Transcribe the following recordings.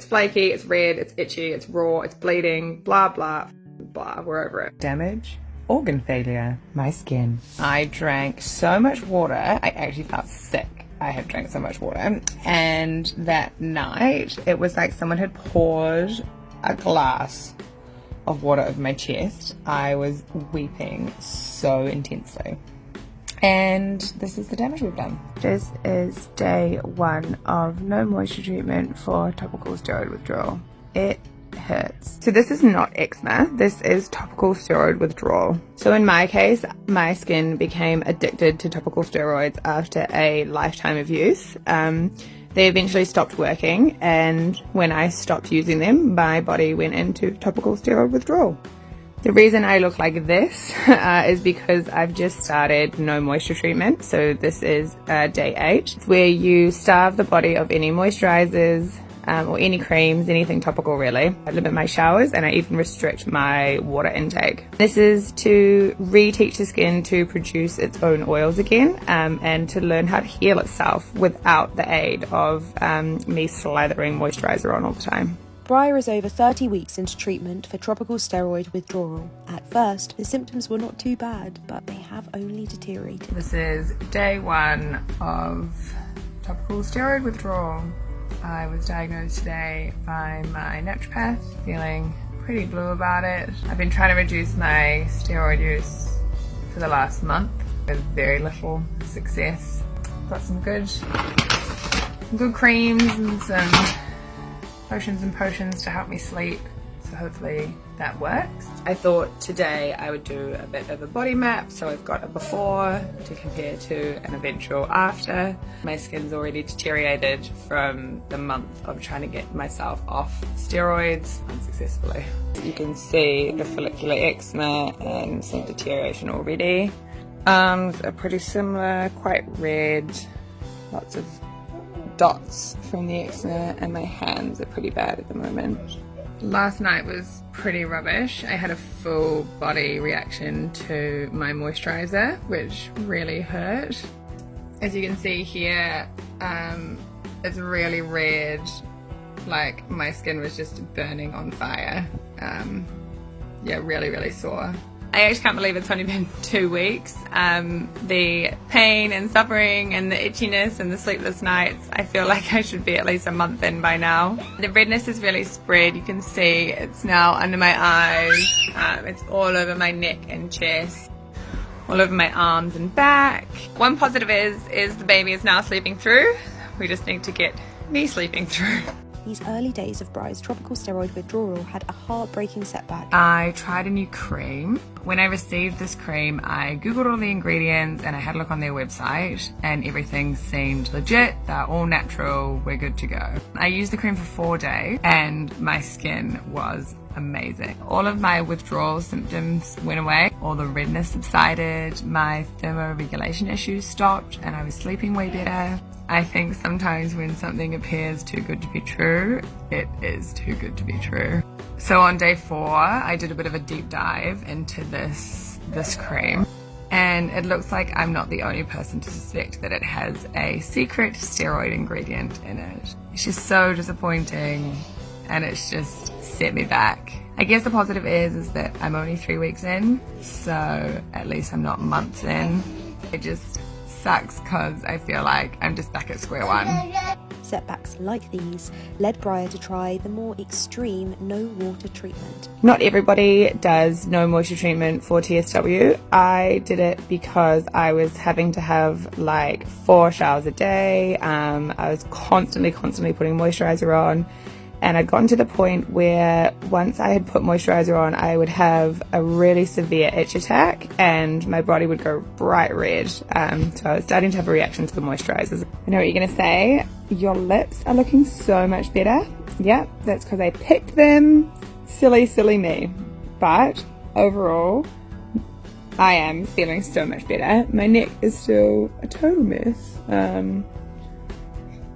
It's flaky, it's red, it's itchy, it's raw, it's bleeding, blah, blah, blah, we're over it. Damage, organ failure, my skin. I drank so much water, I actually felt sick. I had drank so much water, and that night it was like someone had poured a glass of water over my chest. I was weeping so intensely. And this is the damage we've done. This is day 1 of no moisture treatment for topical steroid withdrawal. It hurts. So this is not eczema, this is topical steroid withdrawal. So in my case, my skin became addicted to topical steroids after a lifetime of use. They eventually stopped working, and when I stopped using them, my body went into topical steroid withdrawal. The reason I look like this is because I've just started no moisture treatment. So this is day 8, where you starve the body of any moisturizers or any creams, anything topical really. I limit my showers and I even restrict my water intake. This is to reteach the skin to produce its own oils again and to learn how to heal itself without the aid of me slathering moisturizer on all the time. Briar is over 30 weeks into treatment for topical steroid withdrawal. At first, the symptoms were not too bad, but they have only deteriorated. This is day 1 of topical steroid withdrawal. I was diagnosed today by my naturopath, feeling pretty blue about it. I've been trying to reduce my steroid use for the last month with very little success. Got some good creams and some lotions and potions to help me sleep, so hopefully that works. I thought today I would do a bit of a body map, so I've got a before to compare to an eventual after. My skin's already deteriorated from the month of trying to get myself off steroids unsuccessfully. You can see the follicular eczema and some deterioration already. Arms are pretty similar, quite red, lots of dots from the eczema, and my hands are pretty bad at the moment. Last night was pretty rubbish. I had a full body reaction to my moisturizer, which really hurt. As you can see here, it's really red, like my skin was just burning on fire. Yeah, really sore. I actually can't believe it's only been 2 weeks. The pain and suffering and the itchiness and the sleepless nights, I feel like I should be at least a month in by now. The redness is really spread. You can see it's now under my eyes. It's all over my neck and chest, all over my arms and back. One positive is the baby is now sleeping through. We just need to get me sleeping through. These early days of Briar's topical steroid withdrawal had a heartbreaking setback. I tried a new cream. When I received this cream, I googled all the ingredients and I had a look on their website, and everything seemed legit. They're all natural, we're good to go. I used the cream for 4 days and my skin was amazing. All of my withdrawal symptoms went away, all the redness subsided, my thermoregulation issues stopped, and I was sleeping way better. I think sometimes when something appears too good to be true, it is too good to be true. So on day 4, I did a bit of a deep dive into this cream, and it looks like I'm not the only person to suspect that it has a secret steroid ingredient in it. It's just so disappointing, and it's just set me back. I guess the positive is that I'm only 3 weeks in, so at least I'm not months in. It just sucks because I feel like I'm just back at square one. Setbacks like these led Briar to try the more extreme no water treatment. Not everybody does no moisture treatment for TSW. I did it because I was having to have like 4 showers a day. I was constantly putting moisturizer on. And I'd gotten to the point where once I had put moisturizer on, I would have a really severe itch attack and my body would go bright red. So I was starting to have a reaction to the moisturizers. I know what you're going to say. Your lips are looking so much better. Yep, that's because I picked them. Silly me. But overall, I am feeling so much better. My neck is still a total mess.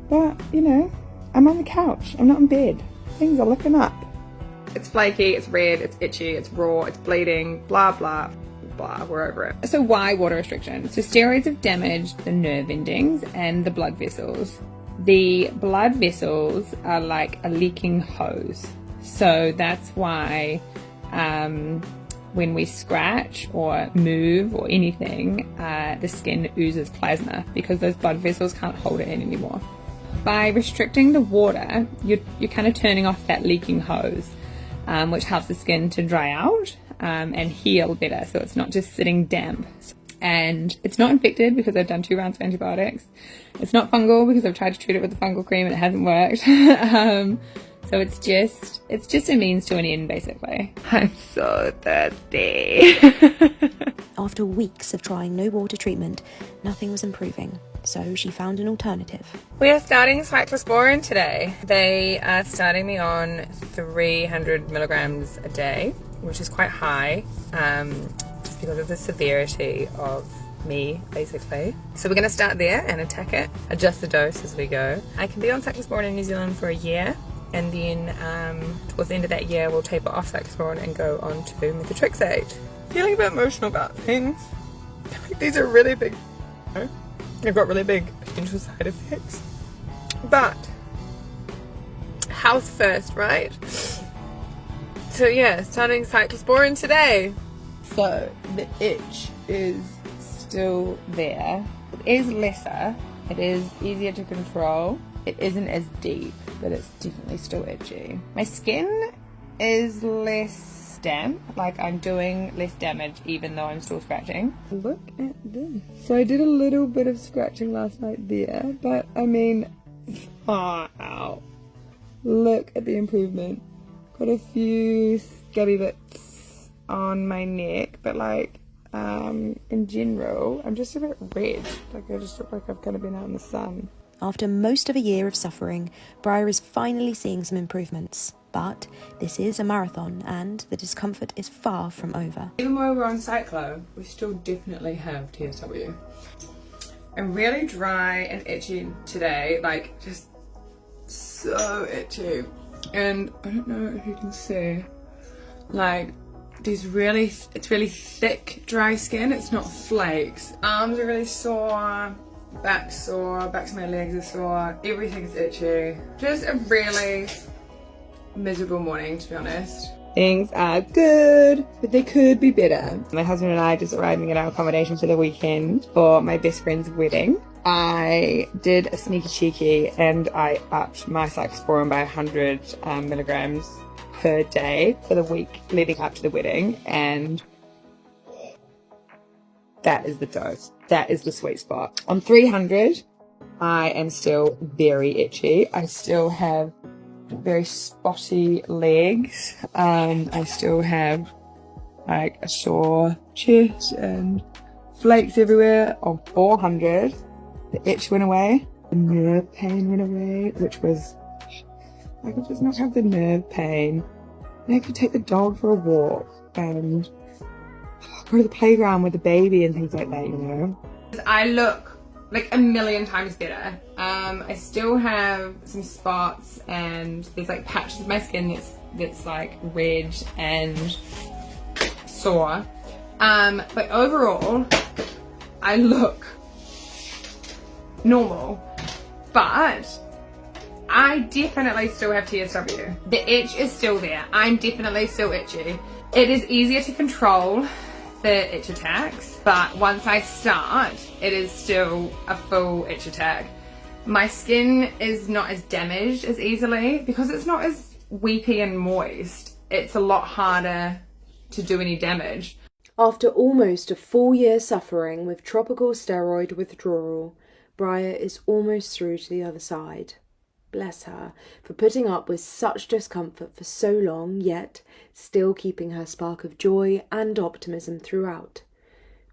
But, you know, I'm on the couch, I'm not in bed. Things are looking up. It's flaky, it's red, it's itchy, it's raw, it's bleeding, blah, blah, blah, we're over it. So why water restriction? So steroids have damaged the nerve endings and the blood vessels. the blood vessels are like a leaking hose. So that's why when we scratch or move or anything, the skin oozes plasma because those blood vessels can't hold it in anymore. By restricting the water, you're kind of turning off that leaking hose, which helps the skin to dry out and heal better, so it's not just sitting damp. And it's not infected because I've done 2 rounds of antibiotics. It's not fungal because I've tried to treat it with a fungal cream and it hasn't worked. So it's just a means to an end, basically. I'm so thirsty. After weeks of trying no water treatment, nothing was improving, so she found an alternative. We are starting cyclosporin today. They are starting me on 300 milligrams a day, which is quite high, just because of the severity of me, basically. So we're going to start there and attack it, adjust the dose as we go. I can be on cyclosporin in New Zealand for a year, and then towards the end of that year we'll taper off cyclosporin and go on to methotrexate. Feeling a bit emotional about things. These are really big, they've got really big potential side effects, but health first, right? So yeah, starting cyclosporin today. So the itch is still there. It is lesser, it is easier to control, it isn't as deep, but it's definitely still itchy. My skin is less damp, like I'm doing less damage even though I'm still scratching. Look at this. So I did a little bit of scratching last night there, but I mean, ow. Look at the improvement. Got a few scabby bits on my neck, but like in general I'm just a bit red. Like I just look like I've kind of been out in the sun. After most of a year of suffering, Briar is finally seeing some improvements. But this is a marathon and the discomfort is far from over. Even though we're on cyclo, we still definitely have TSW. I'm really dry and itchy today, like just so itchy. And I don't know if you can see, like it's really thick dry skin, it's not flakes. Arms are really sore, back sore, backs of my legs are sore, everything's itchy. Just a really miserable morning, to be honest. Things are good, but they could be better. My husband and I just arriving at our accommodation for the weekend for my best friend's wedding. I did a sneaky cheeky and I upped my cyclosporin by 100 milligrams per day for the week leading up to the wedding, and that is the dose. That is the sweet spot. On 300, I am still very itchy. I still have very spotty legs. I still have like a sore chest and flakes everywhere. On 400, the itch went away, the nerve pain went away, which was, I could just not have the nerve pain. And I could take the dog for a walk and go to the playground with the baby and things like that, you know. I look like a million times better. I still have some spots and there's like patches of my skin that's like red and sore. But overall, I look normal. But I definitely still have TSW. The itch is still there. I'm definitely still itchy. It is easier to control the itch attacks, but once I start, it is still a full itch attack. My skin is not as damaged as easily because it's not as weepy and moist. It's a lot harder to do any damage. After almost a full year suffering with topical steroid withdrawal, Briar is almost through to the other side. Bless her for putting up with such discomfort for so long, yet still keeping her spark of joy and optimism throughout.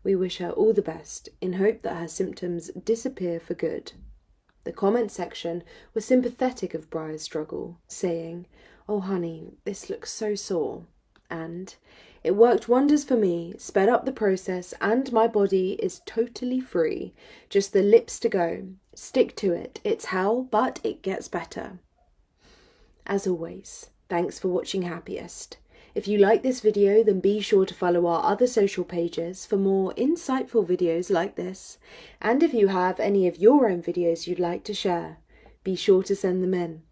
We wish her all the best in hope that her symptoms disappear for good. The comment section was sympathetic of Briar's struggle, saying, "Oh honey, this looks so sore," and "It worked wonders for me, sped up the process, and my body is totally free. Just the lips to go. Stick to it. It's hell, but it gets better." As always, thanks for watching Happiest. If you like this video, then be sure to follow our other social pages for more insightful videos like this. And if you have any of your own videos you'd like to share, be sure to send them in.